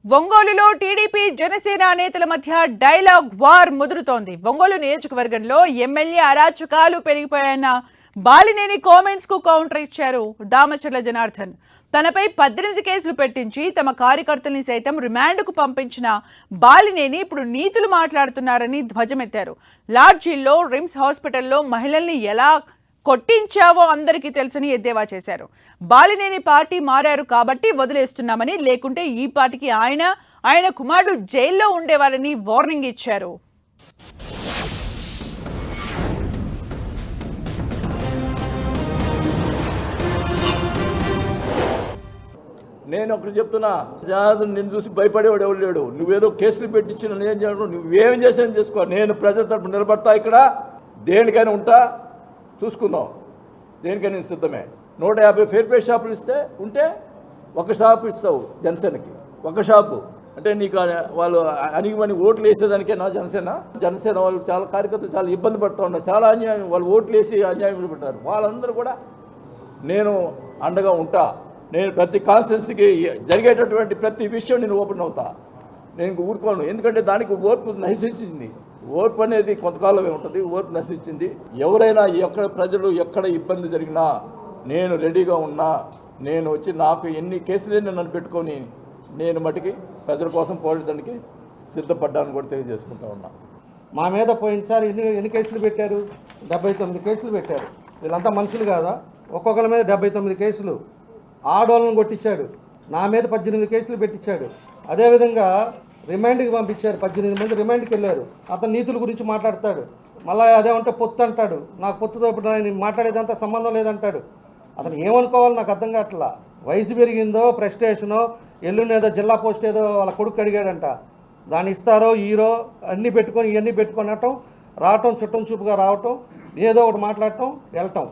ఒంగోలులో టీడీపీ జనసేన నేతల మధ్య డైలాగ్ వార్ ముదురుతోంది. ఒంగోలు నియోజకవర్గంలో ఎమ్మెల్యే అరాచకాలు పెరిగిపోయాయన్న బాలినేని కామెంట్స్ కు కౌంటర్ ఇచ్చారు దామచర్ల జనార్దన్. తనపై 18 కేసులు పెట్టించి తమ కార్యకర్తల్ని సైతం రిమాండ్కు పంపించిన బాలినేని ఇప్పుడు నీతులు మాట్లాడుతున్నారని ధ్వజమెత్తారు. లాడ్జీల్లో, రిమ్స్ హాస్పిటల్లో మహిళల్ని ఎలా కొట్టించావో అందరికీ తెలుసని ఎద్దేవా చేశారు. బాలినేని పార్టీ మారారు కాబట్టి వదిలేస్తున్నామని, లేకుంటే ఈ పార్టీకి ఆయన కుమారుడు జైల్లో ఉండేవారని వార్నింగ్ ఇచ్చారు. నేను ఒకటి చెప్తున్నా, జనార్దన్ నిన్ను చూసి భయపడేవాడు ఎవడు లేడు. నువ్వేదో కేసులు పెట్టించిన నేను చేయడం, నువ్వేం చేసాను చేసుకో. నేను ప్రజల తరపున నిలబడతా, ఇక్కడ దేనికైనా ఉంటా, చూసుకుందాం. దేనికైనా నేను సిద్ధమే. 150 ఫేర్ పే షాపులు ఉంటే ఒక షాపు ఇస్తావు జనసేనకి, ఒక షాపు. అంటే నీకు వాళ్ళు అణిగిమని ఓట్లు వేసేదానికేనా జనసేన వాళ్ళు చాలా కార్యకర్తలు చాలా ఇబ్బంది పడుతూ ఉన్నారు. చాలా అన్యాయం, వాళ్ళు ఓట్లు వేసి అన్యాయం పడ్డారు. వాళ్ళందరూ కూడా నేను అండగా ఉంటా. నేను ప్రతి కాన్స్టిట్యున్సీకి జరిగేటటువంటి ప్రతి విషయం నేను ఓపెన్ అవుతా. నేను ఊరుకోను, ఎందుకంటే దానికి ఓర్పు నశించింది. ఓర్పు అనేది కొంతకాలమే ఉంటుంది, ఓర్పు నశించింది. ఎవరైనా ఎక్కడ ప్రజలు ఎక్కడ ఇబ్బంది జరిగినా నేను రెడీగా ఉన్నా. నేను వచ్చి నాకు ఎన్ని కేసులైనా నన్ను పెట్టుకొని నేను మటుకి ప్రజల కోసం పోరాడడానికి సిద్ధపడ్డాను కూడా తెలియజేసుకుంటా ఉన్నా. మా మీద పోయినసారి ఎన్ని కేసులు పెట్టారు? 79 కేసులు పెట్టారు. వీళ్ళంతా మనుషులు కాదా? ఒక్కొక్కరి మీద 79 కేసులు. ఆడోళ్ళను కొట్టించాడు. నా మీద 18 కేసులు పెట్టించాడు. అదేవిధంగా రిమాండ్కి పంపించారు. 18 మంది రిమాండ్కి వెళ్ళారు. అతను నీతుల గురించి మాట్లాడతాడు. మళ్ళీ అదేమంటే పొత్తు అంటాడు. నాకు పొత్తుతో ఇప్పుడు ఆయన మాట్లాడేదంతా సంబంధం లేదంటాడు. అతను ఏమనుకోవాలో నాకు అర్థం కావట్లా. వయసు పెరిగిందో, ప్రెస్టేషనో, ఎల్లుండి ఏదో జిల్లా పోస్ట్ ఏదో వాళ్ళ కొడుకు అడిగాడంట, దాన్ని ఇస్తారో ఈరో అన్నీ పెట్టుకొని ఇవన్నీ పెట్టుకొని రావటం, చుట్టం చూపుగా రావటం, ఏదో ఒకటి మాట్లాడటం, వెళ్ళటం.